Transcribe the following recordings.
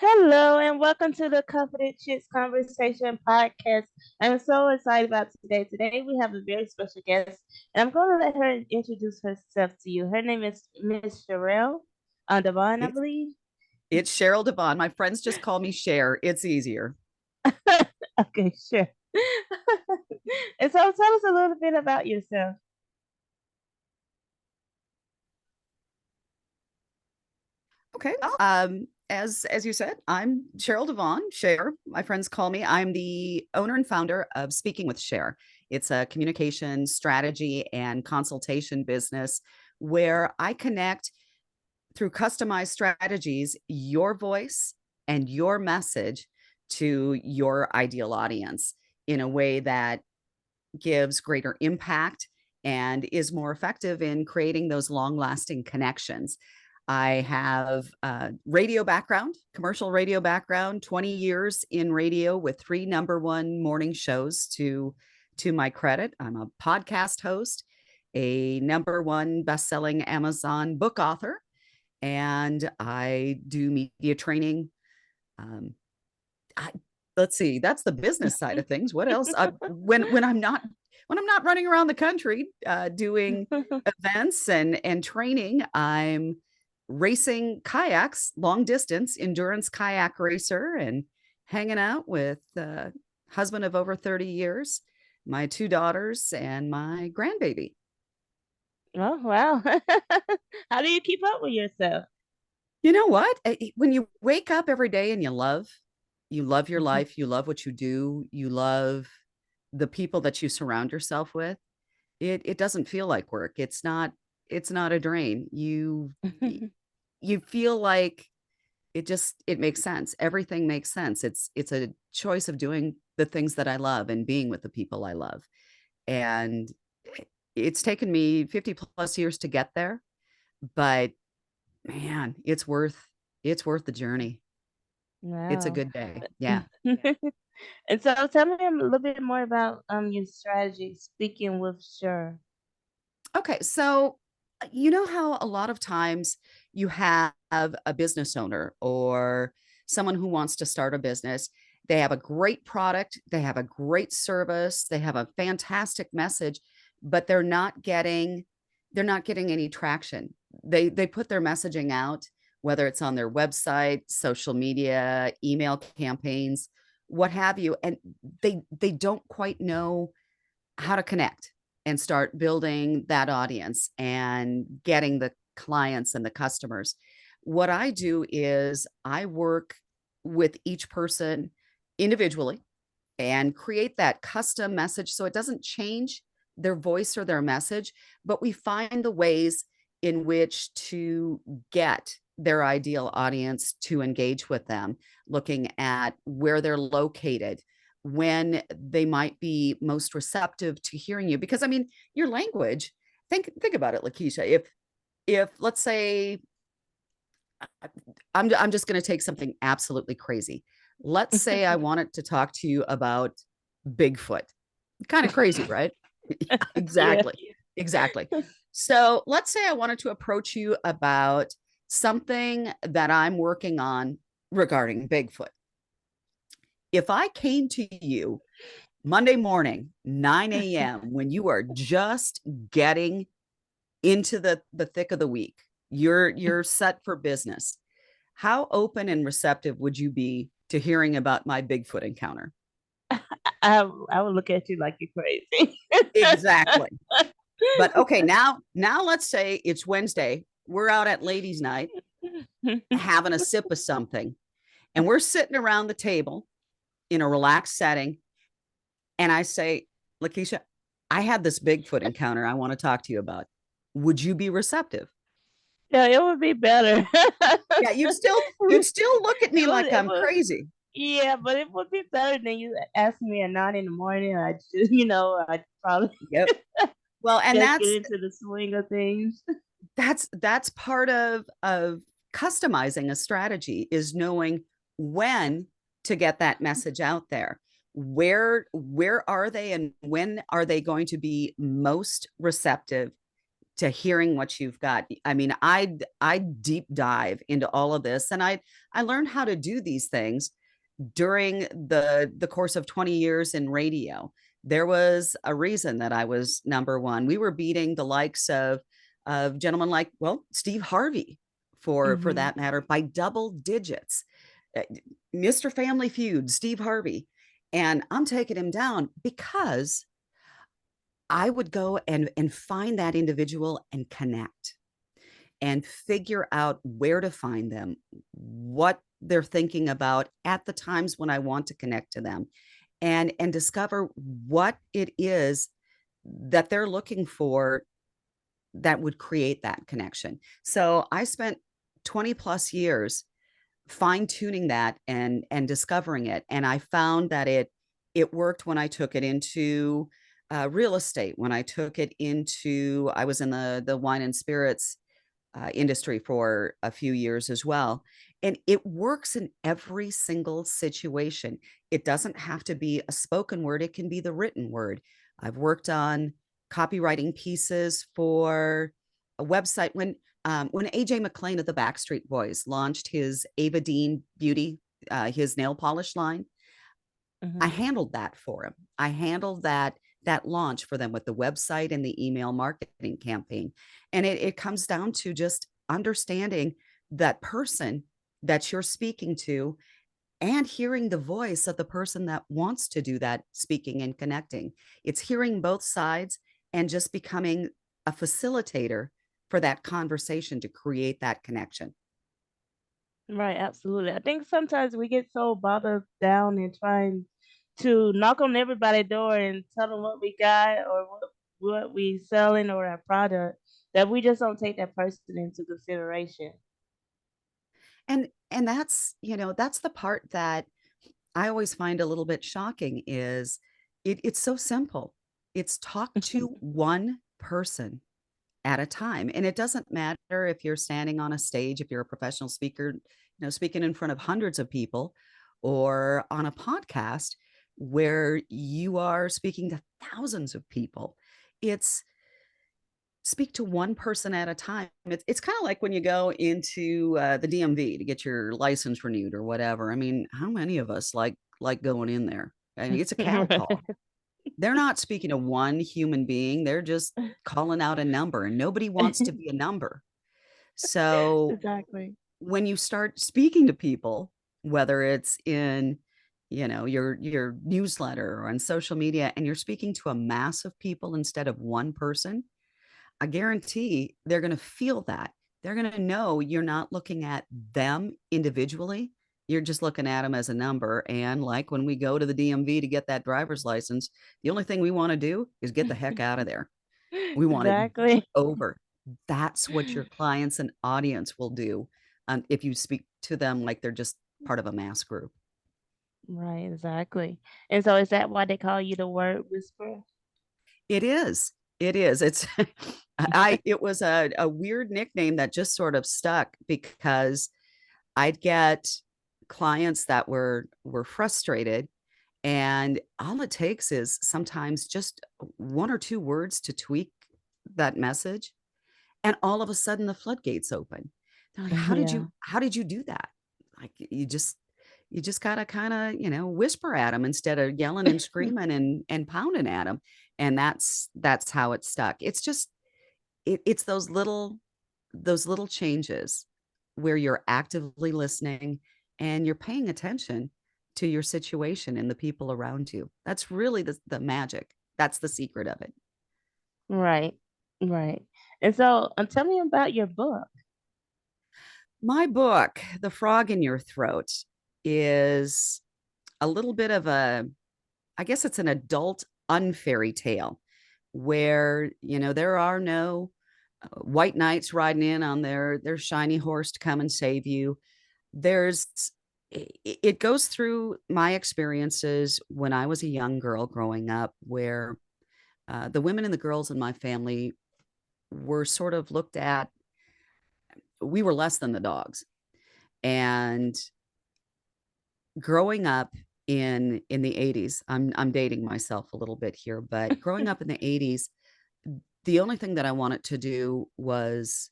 Hello and welcome to the Confident Chics Conversation podcast. I'm so excited about today. Today we have a very special guest, and I'm going to let her introduce herself to you. Her name is Miss Sherelle Devon, I It's believe. it's Cheryl Devon. My friends just call me Cher. It's easier. Okay, sure. And so tell us a little bit about yourself. Okay. As you said, I'm Cheryl Devon, Cher. My friends call me. I'm the owner and founder of Speaking with Cher. It's a communication strategy and consultation business where I connect through customized strategies your voice and your message to your ideal audience in a way that gives greater impact and is more effective in creating those long lasting connections. I have a radio background, commercial radio background, 20 years in radio with three number 1 morning shows to my credit. I'm a podcast host, a number 1 best-selling Amazon book author, and I do media training. Um, I, let's see, that's the business side of things. What else? When I'm not running around the country doing events and training, I'm racing kayaks, long distance endurance kayak racer, and hanging out with husband of over 30 years, my 2 daughters, and my grandbaby. Oh, wow. How do you keep up with yourself? You know what? When you wake up every day and you love your life, you love what you do, you love the people that you surround yourself with, it doesn't feel like work. It's not a drain. You feel like it makes sense. Everything makes sense. It's a choice of doing the things that I love and being with the people I love. And it's taken me 50 plus years to get there, but man, it's worth the journey. It's a Wow. good day. Yeah. And so tell me a little bit more about your strategy speaking with Sure. Okay. So, you know how a lot of times you have a business owner or someone who wants to start a business, they have a great product, they have a great service, they have a fantastic message, but they're not getting any traction. They put their messaging out, whether it's on their website, social media, email campaigns, what have you, and they don't quite know how to connect and start building that audience and getting the clients and the customers. What I do is I work with each person individually and create that custom message so it doesn't change their voice or their message, but we find the ways in which to get their ideal audience to engage with them, looking at where they're located, when they might be most receptive to hearing you. Because I mean, your language, think about it, Lakeisha. If let's say I'm just going to take something absolutely crazy. Let's say I wanted to talk to you about Bigfoot. Kind of crazy, right? Yeah. Exactly. Exactly. So let's say I wanted to approach you about something that I'm working on regarding Bigfoot. If I came to you Monday morning, 9 a.m., when you are just getting into the thick of the week, you're set for business, how open and receptive would you be to hearing about my Bigfoot encounter? I would look at you like you're crazy. Exactly. But okay, now let's say it's Wednesday. We're out at ladies' night having a sip of something, and we're sitting around the table in a relaxed setting. And I say, Lakeisha, I had this Bigfoot encounter I want to talk to you about. Would you be receptive? Yeah, it would be better. Yeah, you'd still look at me like It I'm would, crazy. yeah, but it would be better than you asking me at 9 in the morning. I just, I'd probably Yep. Well, and just get that's into the swing of things. that's part of customizing a strategy is knowing when to get that message out there. Where are they and when are they going to be most receptive to hearing what you've got. I mean, I deep dive into all of this, and I learned how to do these things during the course of 20 years in radio. There was a reason that I was number one. We were beating the likes of gentlemen like, well, Steve Harvey, for Mhm. that matter, by double digits. Uh, Mr. Family Feud, Steve Harvey. And I'm taking him down because I would go and find that individual and connect and figure out where to find them, what they're thinking about at the times when I want to connect to them, and discover what it is that they're looking for that would create that connection. So I spent 20 plus years fine tuning that and discovering it, and I found that it worked when I took it into real estate, when I took it into, I was in the wine and spirits industry for a few years as well. And it works in every single situation. It doesn't have to be a spoken word, it can be the written word. I've worked on copywriting pieces for a website when AJ McLean of the Backstreet Boys launched his Ava Dean Beauty, his nail polish line. I Mhm. handled that for him. I handled that launch for them with the website and the email marketing campaign. And it comes down to just understanding that person that you're speaking to and hearing the voice of the person that wants to do that speaking and connecting. It's hearing both sides and just becoming a facilitator for that conversation to create that connection. Right, absolutely. I think sometimes we get so bogged down in trying to knock on everybody's door and tell them what we got or what we selling or our product that we just don't take that person into consideration. And that's, that's the part that I always find a little bit shocking is it's so simple. It's talk to one person at a time. And it doesn't matter if you're standing on a stage, if you're a professional speaker, speaking in front of hundreds of people, or on a podcast where you are speaking to thousands of people. It's speak to one person at a time. It's kind of like when you go into the DMV to get your license renewed or whatever. I mean, how many of us like going in there? I mean, it's a cattle call. They're not speaking to one human being. They're just calling out a number, and nobody wants to be a number. So Exactly. when you start speaking to people, whether it's in your newsletter or on social media, and you're speaking to a mass of people instead of one person, I guarantee they're going to feel that. They're going to know you're not looking at them individually. You're just looking at them as a number. And like when we go to the DMV to get that driver's license, the only thing we want to do is get the heck out of there. We want it Exactly. over. That's what your clients and audience will do if you speak to them like they're just part of a mass group. Right, exactly. And so is that why they call you the word whisperer? It is. It is. It's it was a weird nickname that just sort of stuck because I'd get clients that were frustrated, and all it takes is sometimes just one or two words to tweak that message, and all of a sudden the floodgates open. They're like, "How did Yeah. you do that?" Like you just gotta kind of, whisper at them instead of yelling and screaming and pounding at them. And that's how it stuck. It's just it's those little changes where you're actively listening and you're paying attention to your situation and the people around you. That's really the magic. That's the secret of it. Right. Right. And so, tell me about your book. My book, The Frog in Your Throat, is a little bit of I guess it's an adult unfairy tale where, there are no white knights riding in on their shiny horse to come and save you. There's it goes through my experiences when I was a young girl growing up, where the women and the girls in my family were sort of looked at. We were less than the dogs, and growing up in the 80s, I'm dating myself a little bit here, but growing up in the 80s, the only thing that I wanted to do was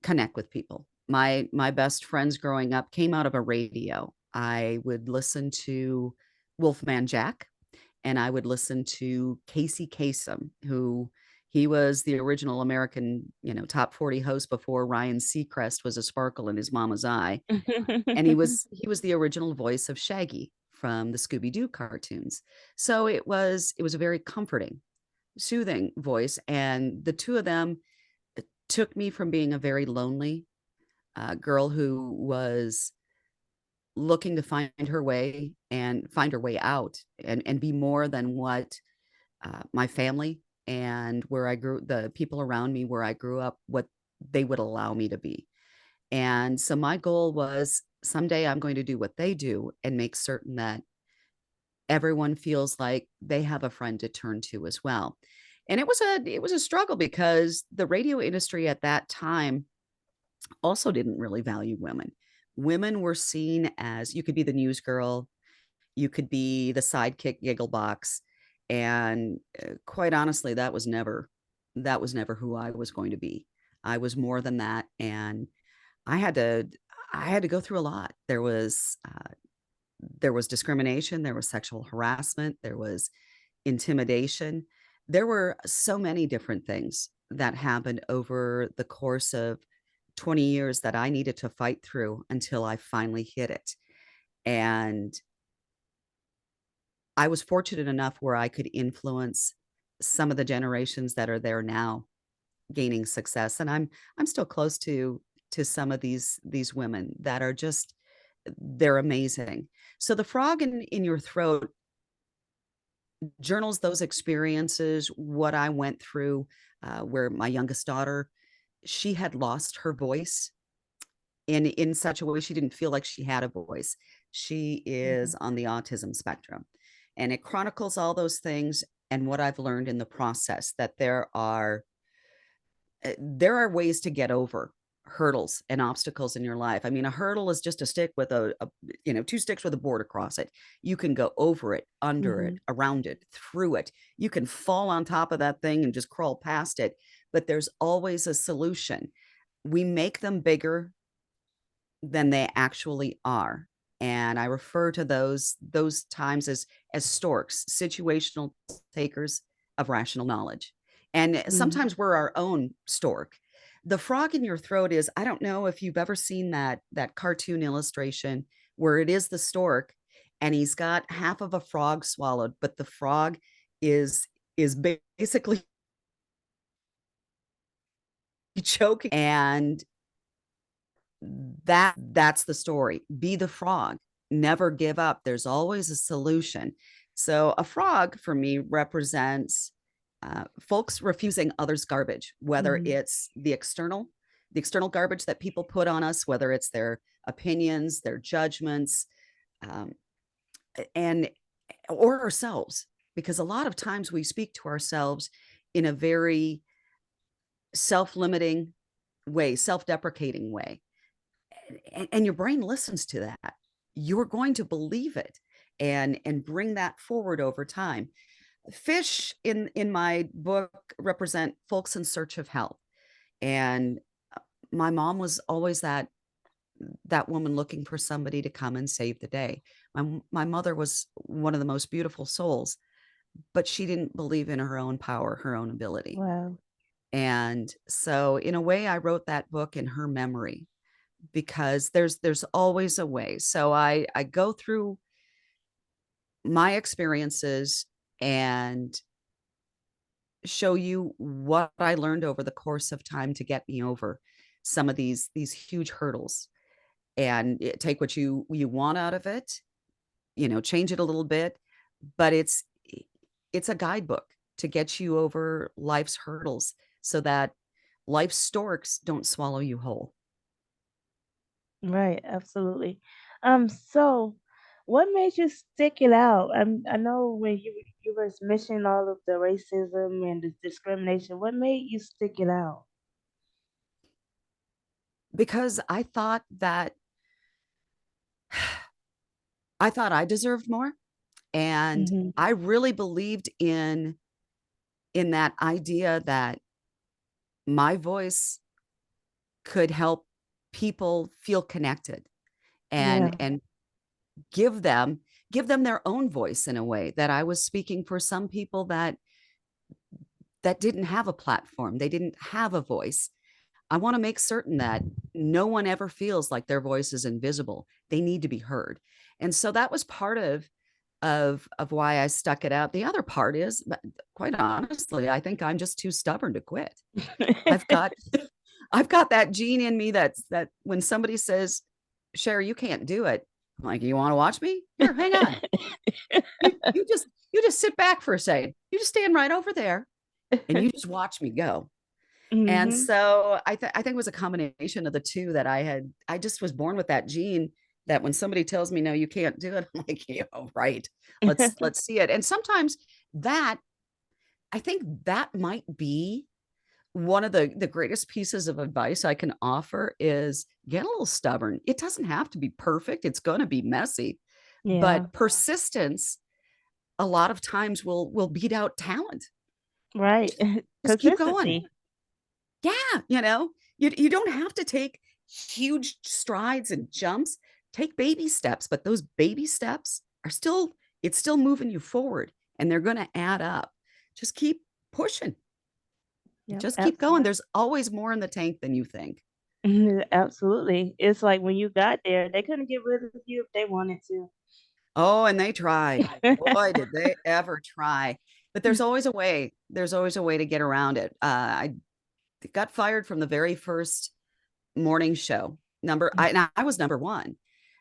connect with people. My best friends growing up came out of a radio. I would listen to Wolfman Jack, and I would listen to Casey Kasem, who he was the original American, top 40 host before Ryan Seacrest was a sparkle in his mama's eye. And he was the original voice of Shaggy from the Scooby-Doo cartoons. So it was a very comforting, soothing voice. And the two of them took me from being a very lonely girl who was looking to find her way and find her way out and be more than what my family and where I grew, the people around me where I grew up, what they would allow me to be. And so my goal was someday I'm going to do what they do and make certain that everyone feels like they have a friend to turn to as well. And it was a struggle because the radio industry at that time also didn't really value women. Women were seen as you could be the news girl, you could be the sidekick giggle box, and quite honestly, that was never who I was going to be. I was more than that, and I had to I had to go through a lot. There was discrimination, there was sexual harassment, there was intimidation. There were so many different things that happened over the course of 20 years that I needed to fight through until I finally hit it. And I was fortunate enough where I could influence some of the generations that are there now gaining success. And I'm still close to some of these women that are just they're amazing. So the frog in your throat journals those experiences, what I went through, where my youngest daughter, she had lost her voice in such a way she didn't feel like she had a voice. She is Mhm. on the autism spectrum, and it chronicles all those things and what I've learned in the process that there are ways to get over hurdles and obstacles in your life. I mean, a hurdle is just a stick with two sticks with a board across it. You can go over it, under it, Mhm. around it, through it. You can fall on top of that thing and just crawl past it, but there's always a solution. We make them bigger than they actually are. And I refer to those times as storks, situational takers of rational knowledge. And Mhm. sometimes we're our own stork. The frog in your throat is, I don't know if you've ever seen that cartoon illustration where it is the stork and he's got half of a frog swallowed, but the frog is basically choking, and that's the story. Be the frog. Never give up. There's always a solution. So a frog for me represents folks refusing others' garbage, whether Mhm. it's the external garbage that people put on us, whether it's their opinions, their judgments, um, and or ourselves. Because a lot of times we speak to ourselves in a very self-limiting way, self-deprecating way, and your brain listens to that. You're going to believe it and bring that forward over time. Fish in my book represent folks in search of help, and my mom was always that woman looking for somebody to come and save the day. My mother was one of the most beautiful souls, but she didn't believe in her own power, her own ability. Wow. And so in a way I wrote that book in her memory because there's always a way. So I go through my experiences and show you what I learned over the course of time to get me over some of these huge hurdles, and take what you want out of it, change it a little bit, but it's a guidebook to get you over life's hurdles so that life's storks don't swallow you whole. Right, absolutely. So what made you stick it out? I know when you was mentioning all of the racism and the discrimination, what made you stick it out? Because I thought I deserved more. And Mhm. I really believed in in that idea that my voice could help people feel connected Yeah. and give them give them their own voice in a way that I was speaking for some people that didn't have a platform. They didn't have a voice. I want to make certain that no one ever feels like their voice is invisible. They need to be heard. And so that was part of why I stuck it out. The other part is, quite honestly, I think I'm just too stubborn to quit. I've got I've got that gene in me that when somebody says, "Cher, you can't do it." I'm like, "You want to watch me? Here, hang on. You just sit back for a second. You just stand right over there and you just watch me go." And Mhm. so I think it was a combination of the two that I just was born with that gene that when somebody tells me no, you can't do it, I'm like, yeah, right. Let's see it. And sometimes that I think that might be one of the greatest pieces of advice I can offer is get a little stubborn. It doesn't have to be perfect. It's going to be messy, Yeah. but persistence a lot of times will beat out talent. Right. Just keep going. Consistency. Yeah, you don't have to take huge strides and jumps. Take baby steps, but those baby steps are still it's still moving you forward and they're going to add up. Just keep pushing. Yep, Just keep going. absolutely. There's always more in the tank than you think. Absolutely. It's like when you got there, they couldn't get rid of you if they wanted to. Oh, and they tried. Boy, did they ever try. But there's always a way. There's always a way to get around it. I got fired from the very first morning show. I was number one.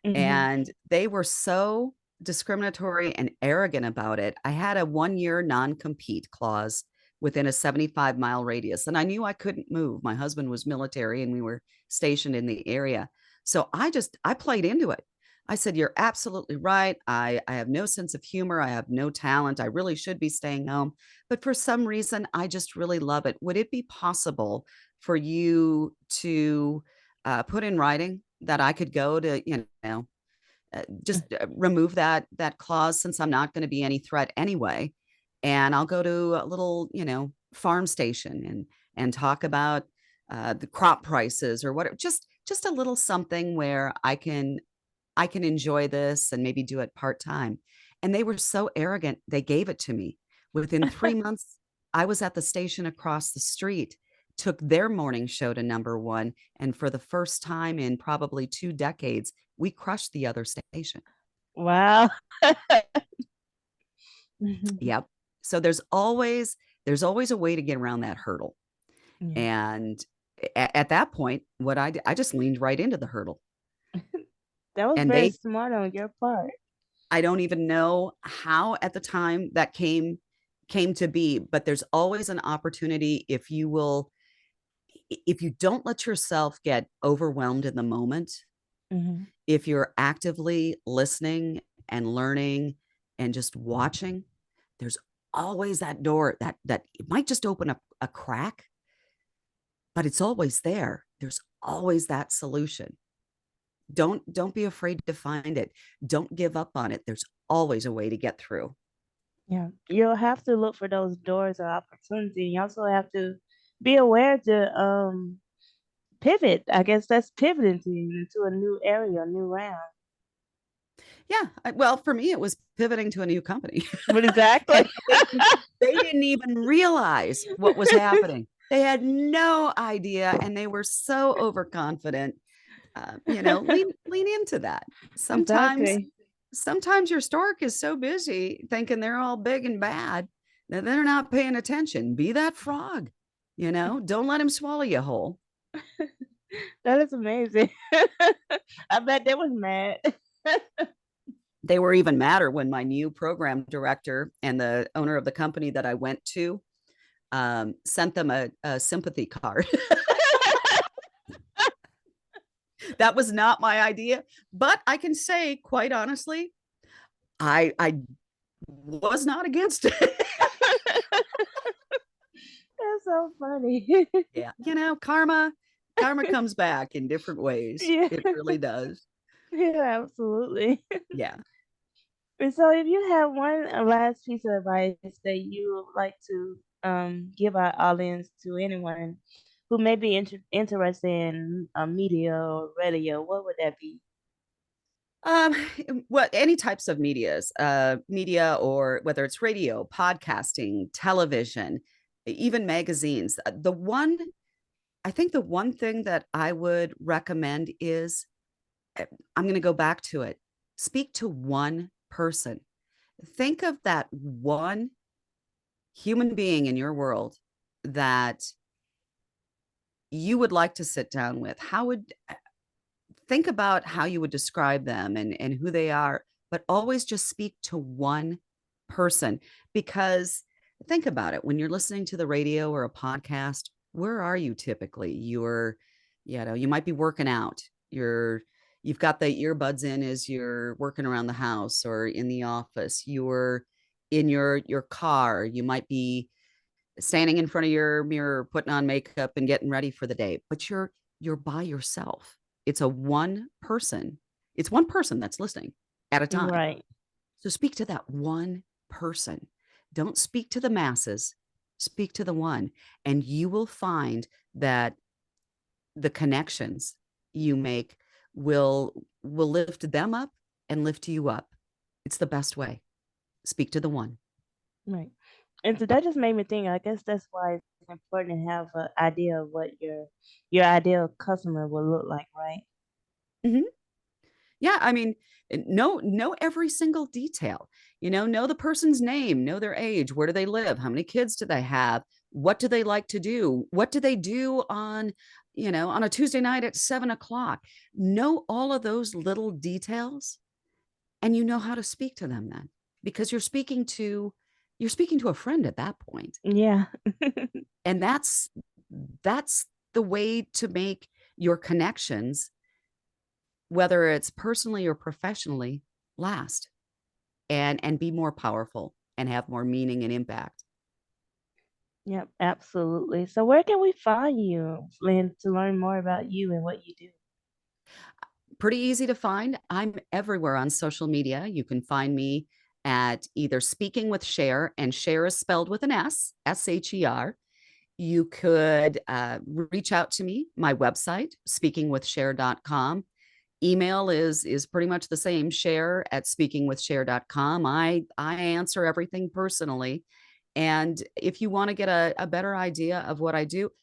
Mhm. And they were so discriminatory and arrogant about it. I had a 1 year non compete clause within a 75-mile radius, and I knew I couldn't move. My husband was military and we were stationed in the area. So I played into it. I said, "You're absolutely right. I have no sense of humor. I have no talent. I really should be staying home. But for some reason, I just really love it. Would it be possible for you to put in writing that I could go to, just remove that clause since I'm not going to be any threat anyway, and I'll go to a little, farm station and talk about the crop prices or what, just a little something where I can enjoy this and maybe do it part time." And they were so arrogant, they gave it to me. Within 3 months, I was at the station across the street, took their morning show to number one. And for the first time in probably 2 decades, we crushed the other station. Wow. Mhm. Yep. So there's always a way to get around that hurdle. Yeah. And at that point, what I did, I just leaned right into the hurdle. That was And very they smart on your part. I don't even know how at the time that came to be, but there's always an opportunity if you don't let yourself get overwhelmed in the moment, Mhm. if you're actively listening and learning and just watching, there's always that door that it might just open up a crack, but it's always there. There's always that solution. Don't be afraid to find it. Don't give up on it. There's always a way to get through. Yeah. You'll have to look for those doors of opportunity. You also have to be aware to pivot. I guess that's pivoting to you into a new area, a new round. Yeah. Well, for me, it was pivoting to a new company. But And exactly. they didn't even realize what was happening. They had no idea, and they were so overconfident. Lean into that. Sometimes, Exactly. sometimes your stork is so busy thinking they're all big and bad that they're not paying attention. Be that frog. Don't let him swallow you whole. That is amazing. I bet they was mad. They were even madder when my new program director and the owner of the company that I went to sent them a sympathy card. That was not my idea, but I can say quite honestly, I was not against it. That's so funny. Yeah, karma comes back in different ways. Yeah. It really does. Yeah, absolutely. Yeah. And so if you have one last piece of advice that you would like to give our audience to anyone who may be interested in media or radio, what would that be? Um, what any types of media, or whether it's radio, podcasting, television, even magazines. I think the one thing that I would recommend is I'm going to go back to it. Speak to one person. Think of that one human being in your world that you would like to sit down with. How would think about how you would describe them and who they are, but always just speak to one person. Because think about it, when you're listening to the radio or a podcast, where are you typically? You might be working out. You've got the earbuds in as you're working around the house or in the office. You're in your car. You might be standing in front of your mirror, putting on makeup and getting ready for the day, but you're by yourself. It's a one person. It's one person that's listening at a time. Right. So speak to that one person. Don't speak to the masses. Speak to the one, and you will find that the connections you make will lift them up and lift you up. It's the best way. Speak to the one. Right. And so that just made me think. I guess that's why it's important to have an idea of what your ideal customer will look like, right? Mhm. Yeah, I mean, know every single detail. Know the person's name, know their age, where do they live, how many kids do they have, what do they like to do, what do they do on a Tuesday night at 7 o'clock. Know all of those little details, and you know how to speak to them then, because you're speaking to a friend at that point, Yeah. and that's the way to make your connections, whether it's personally or professionally, last and be more powerful and have more meaning and impact. Yep, absolutely. So where can we find you, Lynn, to learn more about you and what you do? Pretty easy to find. I'm everywhere on social media. You can find me at either Speaking with Cher, and Cher is spelled with an S-H-E-R. You could reach out to me, my website, speakingwithcher.com. Email is pretty much the same, share@speakingwithcher.com. I answer everything personally. And if you want to get a better idea of what I do,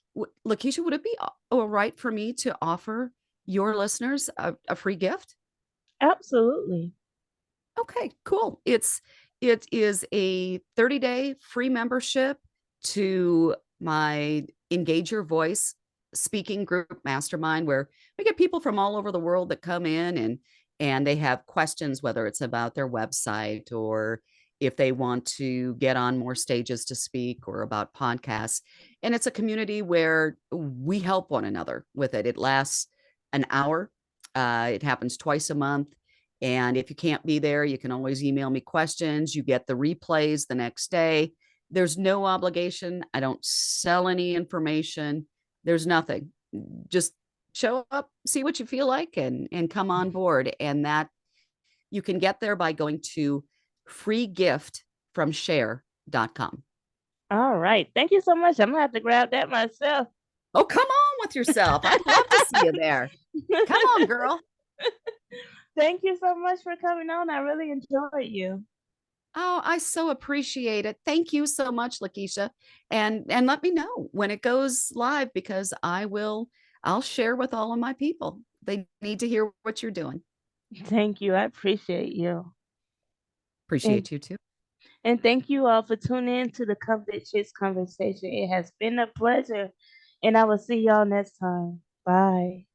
Lakeisha, would it be all right for me to offer your listeners a free gift? Absolutely. Okay, cool. It is a 30-day free membership to my Engage Your Voice speaking group mastermind, where we get people from all over the world that come in and they have questions, whether it's about their website or if they want to get on more stages to speak or about podcasts. And it's a community where we help one another with it. It lasts an hour. It happens twice a month. And if you can't be there, you can always email me questions. You get the replays the next day. There's no obligation. I don't sell any information. There's nothing. Just show up, see what you feel like, and come on board. And that you can get there by going to freegiftfromshare.com. All right. Thank you so much. I'm gonna have to grab that myself. Oh, come on with yourself. I'd love to see you there. Come on, girl. Thank you so much for coming on. I really enjoyed you. Oh, I so appreciate it. Thank you so much, Lakeisha. And let me know when it goes live, because I'll share with all of my people. They need to hear what you're doing. Thank you. I appreciate you. And Appreciate you too. and thank you all for tuning in to the Coveted Chicks conversation. It has been a pleasure. And I will see y'all next time. Bye.